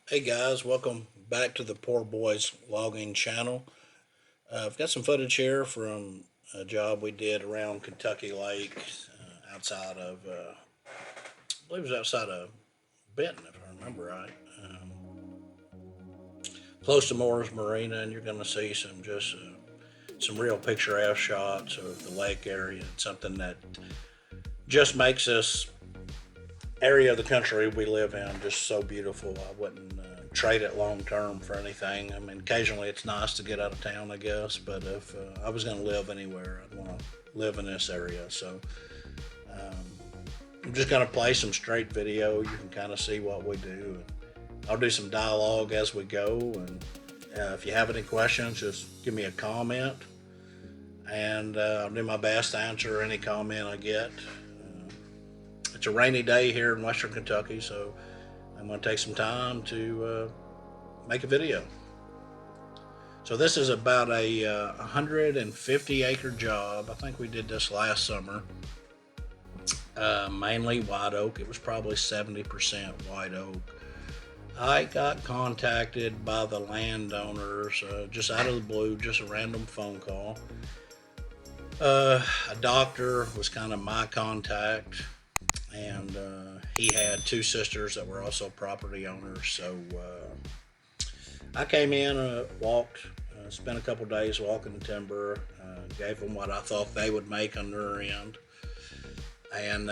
Hey guys, welcome back to the Poor Boys Logging channel. I've got some footage here from a job we did around Kentucky Lake, outside of, I believe it was outside of Benton, if I remember right, close to Moore's Marina, and you're going to see some real picturesque shots of the lake area. It's something that just makes this area of the country we live in just so beautiful. I wouldn't trade it long term for anything. I mean, occasionally it's nice to get out of town, I guess, but if I was going to live anywhere, I'd want to live in this area. So I'm just going to play some straight video. You can kind of see what we do. I'll do some dialogue as we go. And if you have any questions, just give me a comment, and I'll do my best to answer any comment I get. It's a rainy day here in Western Kentucky, so I'm going to take some time to make a video. So this is about a 150 acre job. I think we did this last summer. Mainly white oak. It was probably 70% white oak. I got contacted by the landowners just out of the blue, just a random phone call. A doctor was kind of my contact, and he had two sisters that were also property owners. So I came in, walked, spent a couple days walking the timber, gave them what I thought they would make on their end, and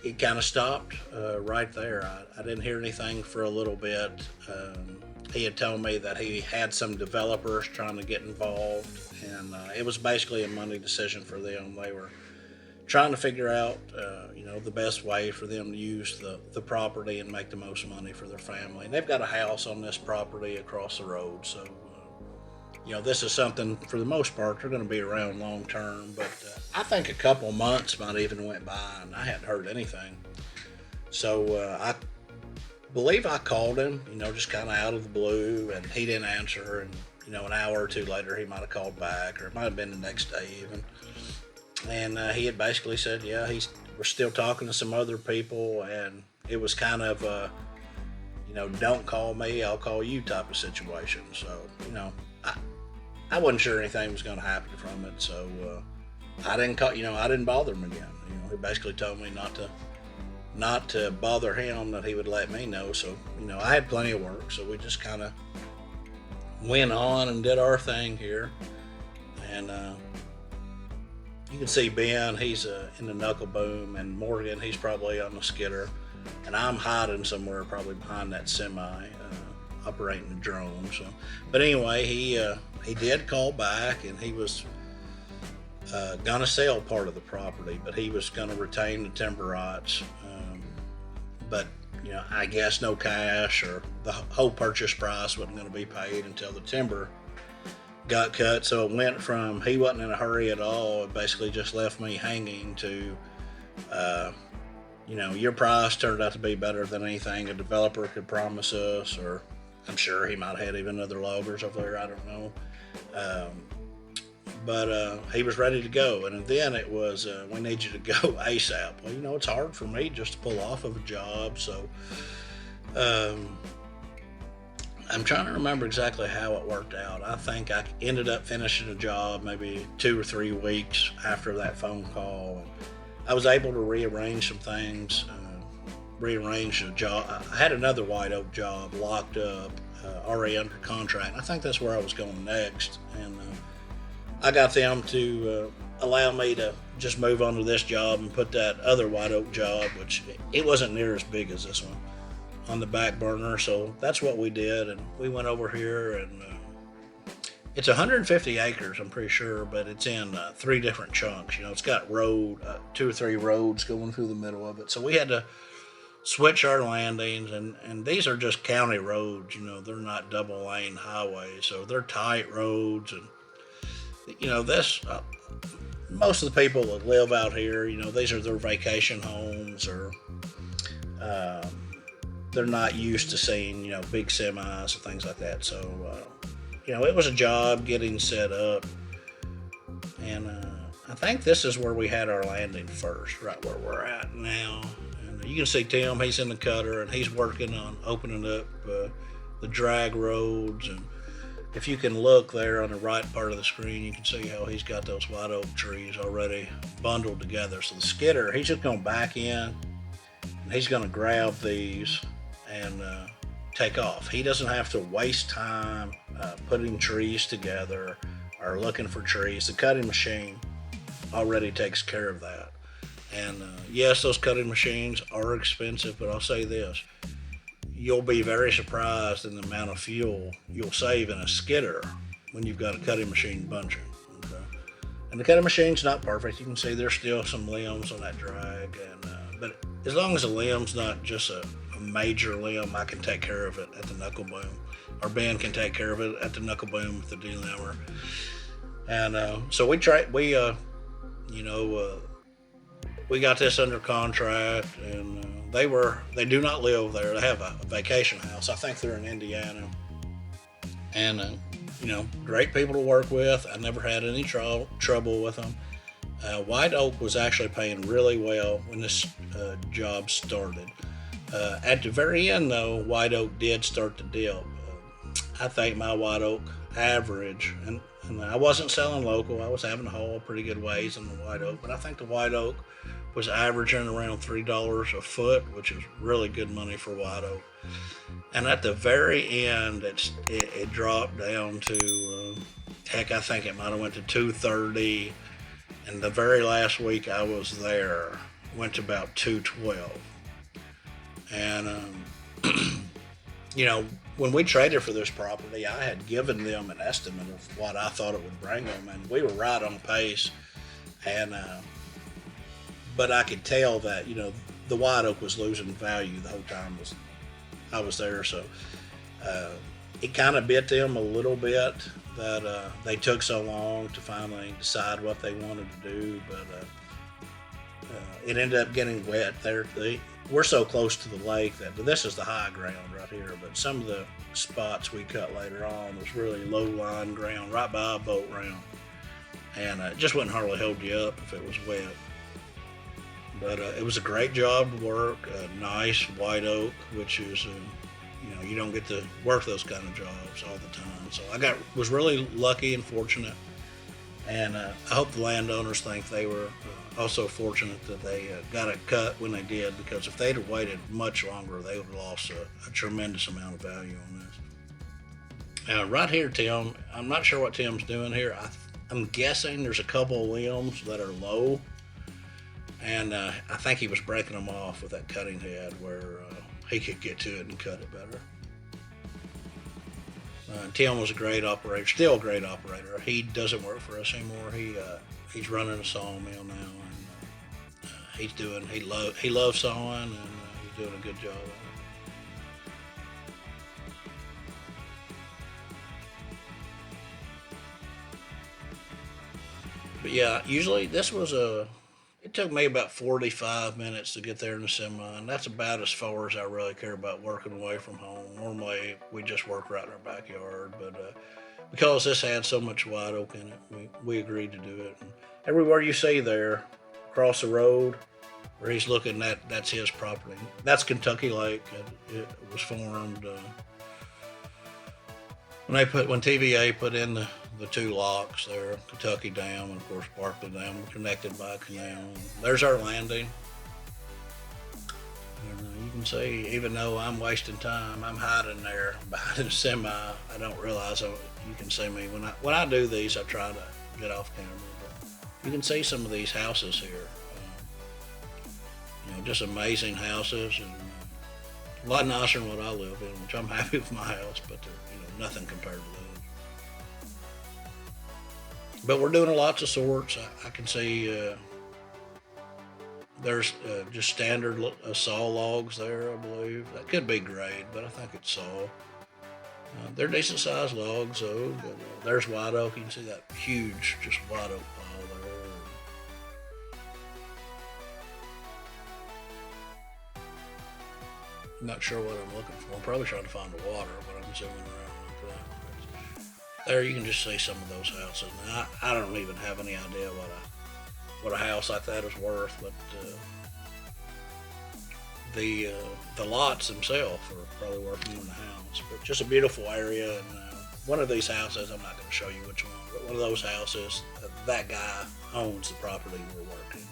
it kind of stopped right there. I didn't hear anything for a little bit. He had told me that he had some developers trying to get involved, and it was basically a money decision for them. They were trying to figure out, the best way for them to use the property and make the most money for their family. And they've got a house on this property across the road, so this is something for the most part they're going to be around long term. But I think a couple months might even went by and I hadn't heard anything. So I believe I called him, just kind of out of the blue, and he didn't answer. And an hour or two later, he might have called back, or it might have been the next day even. And he had basically said, yeah, we're still talking to some other people, and it was kind of don't call me, I'll call you type of situation. So I wasn't sure anything was going to happen from it, so I didn't call, I didn't bother him again. He basically told me not to bother him, that he would let me know. So I had plenty of work, so we just kind of went on and did our thing here. And you can see Ben, he's in the knuckle boom, and Morgan, he's probably on the skidder, and I'm hiding somewhere probably behind that semi, operating the drone. So, but anyway, he did call back, and he was gonna sell part of the property, but he was gonna retain the timber rights. But I guess no cash, or the whole purchase price wasn't going to be paid until the timber got cut. So it went from he wasn't in a hurry at all. It basically just left me hanging to, your price turned out to be better than anything a developer could promise us, or I'm sure he might have had even other loggers over there. I don't know. But he was ready to go, and then it was, we need you to go ASAP. Well, it's hard for me just to pull off of a job, so I'm trying to remember exactly how it worked out. I think I ended up finishing the job maybe 2 or 3 weeks after that phone call, and I was able to rearrange some things, rearrange the job. I had another white oak job locked up, already under contract. I think that's where I was going next, and I got them to allow me to just move on to this job and put that other white oak job, which it wasn't near as big as this one, on the back burner. So that's what we did, and we went over here, and it's 150 acres, I'm pretty sure, but it's in 3 different chunks. It's got 2 or 3 roads going through the middle of it. So we had to switch our landings, and these are just county roads. They're not double lane highways, so they're tight roads. And this, most of the people that live out here, these are their vacation homes, or they're not used to seeing, big semis and things like that. So, it was a job getting set up, and I think this is where we had our landing first, right where we're at now. And you can see Tim, he's in the cutter, and he's working on opening up the drag roads. And if you can look there on the right part of the screen, you can see how he's got those white oak trees already bundled together. So the skidder, he's just going to back in and he's going to grab these and take off. He doesn't have to waste time putting trees together or looking for trees. The cutting machine already takes care of that. And yes, those cutting machines are expensive, but I'll say this: you'll be very surprised in the amount of fuel you'll save in a skidder when you've got a cutting machine bunching. Okay? And the cutting machine's not perfect. You can see there's still some limbs on that drag, and but as long as the limb's not just a major limb, I can take care of it at the knuckle boom, or Ben can take care of it at the knuckle boom with the delimber. And so you know, we got this under contract, and they do not live there. They have a vacation house. I think they're in Indiana, and you know, great people to work with. I never had any trouble with them. White Oak was actually paying really well when this job started. At the very end, though, White Oak did start to dip. I think my White Oak average, and I wasn't selling local. I was having to haul pretty good ways in the White Oak, but I think the White Oak was averaging around $3 a foot, which is really good money for White Oak. And at the very end, it dropped down to heck, I think it might have went to 230. And the very last week I was there, went to about 212. And you know, when we traded for this property, I had given them an estimate of what I thought it would bring them, and we were right on pace. And but I could tell that, you know, the White Oak was losing value the whole time I was there. So it kind of bit them a little bit that they took so long to finally decide what they wanted to do. But it ended up getting wet there. We're so close to the lake that this is the high ground right here, but some of the spots we cut later on was really low line ground right by a boat ramp, and it just wouldn't hardly hold you up if it was wet. But it was a great job to work, a nice white oak, which is you know, you don't get to work those kind of jobs all the time. So I was really lucky and fortunate, and I hope the landowners think they were also fortunate that they got it cut when they did, because if they'd have waited much longer, they would have lost a tremendous amount of value on this. Right here, Tim, I'm not sure what Tim's doing here. I'm guessing there's a couple of limbs that are low, and I think he was breaking them off with that cutting head where he could get to it and cut it better. Tim was a great operator, still a great operator. He doesn't work for us anymore. He's running a sawmill now, and he loves sawing, and he's doing a good job of it. But yeah, usually it took me about 45 minutes to get there in the semi, and that's about as far as I really care about working away from home. Normally, we just work right in our backyard, but because this had so much white oak in it, we agreed to do it. And everywhere you see there, across the road, where he's looking at, that's his property. That's Kentucky Lake. It was formed when TVA put in the two locks there, Kentucky Dam and of course Barkley Dam, connected by a canal. There's our landing. And you can see, even though I'm wasting time, I'm hiding there behind a semi. I don't realize you can see me. When I do these, I try to get off camera. But you can see some of these houses here. You know, just amazing houses, and a lot nicer than what I live in, which I'm happy with my house, but they're, you know, nothing compared to those. But we're doing lots of sorts. I can see there's just standard saw logs there, I believe. That could be grade, but I think it's saw. They're decent sized logs, though. But, there's white oak. You can see that huge, just white oak pile there. I'm not sure what I'm looking for. I'm probably trying to find the water, but I'm zooming around like that. There you can just see some of those houses. Now, I don't even have any idea what a house like that is worth, but the lots themselves are probably worth more than the house. But just a beautiful area, and one of these houses, I'm not going to show you which one, but one of those houses, that guy owns the property we're working.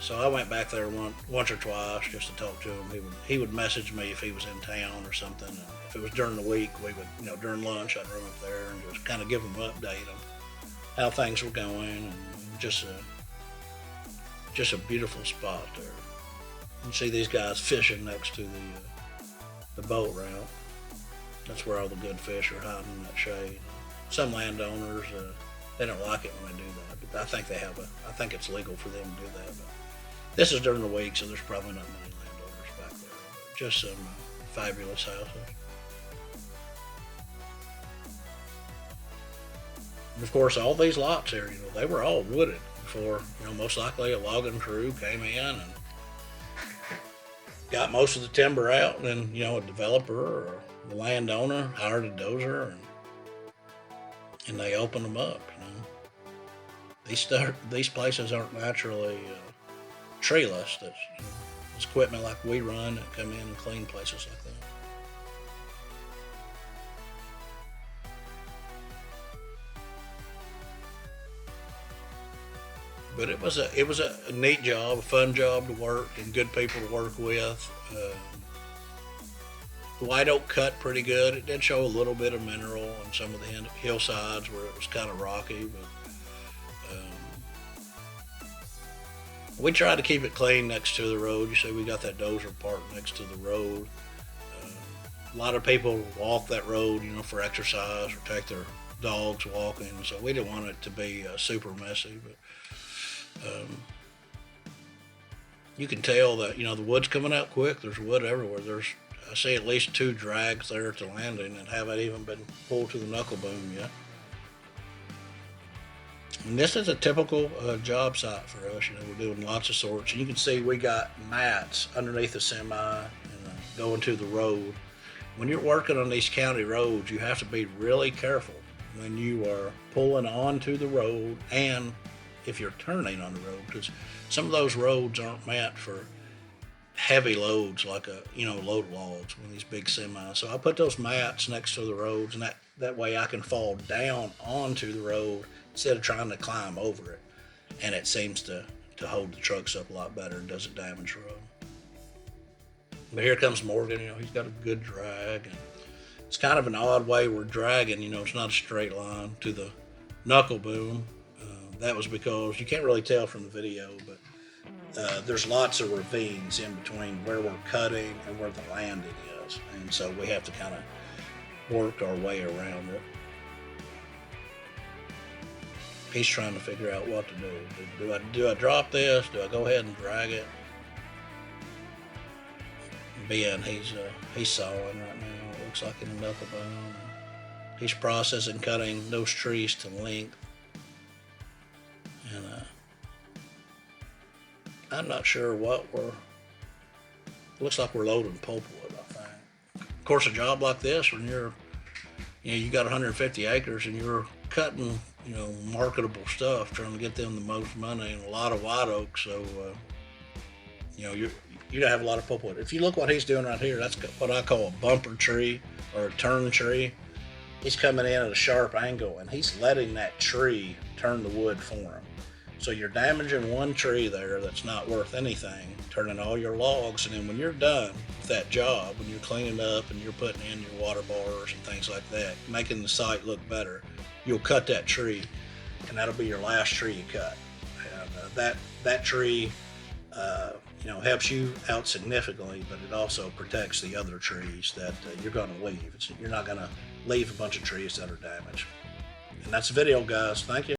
So I went back there once or twice just to talk to him. He would message me if he was in town or something. And if it was during the week, we would, during lunch, I'd run up there and just kind of give him an update on how things were going, and just a beautiful spot there. You see these guys fishing next to the boat route. That's where all the good fish are hiding in that shade. Some landowners, they don't like it when I do that, but I think it's legal for them to do that. But this is during the week, so there's probably not many landowners back there. But just some fabulous houses. And of course, all these lots here, they were all wooded before, most likely a logging crew came in and got most of the timber out, and then, a developer or the landowner hired a dozer and they opened them up. These places aren't naturally treeless. It's equipment like we run that come in and clean places like that. But it was a neat job, a fun job to work, and good people to work with. The white oak cut pretty good. It did show a little bit of mineral on some of the hillsides where it was kind of rocky, but we tried to keep it clean next to the road. You see, we got that dozer parked next to the road. A lot of people walk that road, for exercise or take their dogs walking, so we didn't want it to be super messy, but you can tell that the wood's coming out quick. There's wood everywhere. I see at least 2 drags there at the landing and haven't even been pulled to the knuckle boom yet. And this is a typical job site for us. We're doing lots of sorts, and you can see we got mats underneath the semi and going to the road. When you're working on these county roads, you have to be really careful when you are pulling onto the road and if you're turning on the road, because some of those roads aren't meant for heavy loads like load logs, one of these big semis. So I put those mats next to the roads, and that way I can fall down onto the road instead of trying to climb over it. And it seems to hold the trucks up a lot better and doesn't damage the road. But here comes Morgan. He's got a good drag, and it's kind of an odd way we're dragging. It's not a straight line to the knuckle boom. That was because you can't really tell from the video, but there's lots of ravines in between where we're cutting and where the landing is, and so we have to kind of work our way around it. He's trying to figure out what to do. Do I drop this? Do I go ahead and drag it? Ben, he's sawing right now. It looks like in a knuckle bone. He's processing, cutting those trees to length. And I'm not sure looks like we're loading pulpwood, I think. Of course, a job like this, when you got 150 acres and you're cutting, marketable stuff, trying to get them the most money, and a lot of white oak, so, you have a lot of pulpwood. If you look what he's doing right here, that's what I call a bumper tree or a turn tree. He's coming in at a sharp angle, and he's letting that tree turn the wood for him. So you're damaging one tree there that's not worth anything, turning all your logs, and then when you're done with that job, when you're cleaning up and you're putting in your water bars and things like that, making the site look better, you'll cut that tree, and that'll be your last tree you cut. And that tree, helps you out significantly, but it also protects the other trees that you're going to leave. You're not going to leave a bunch of trees that are damaged. And that's the video, guys. Thank you.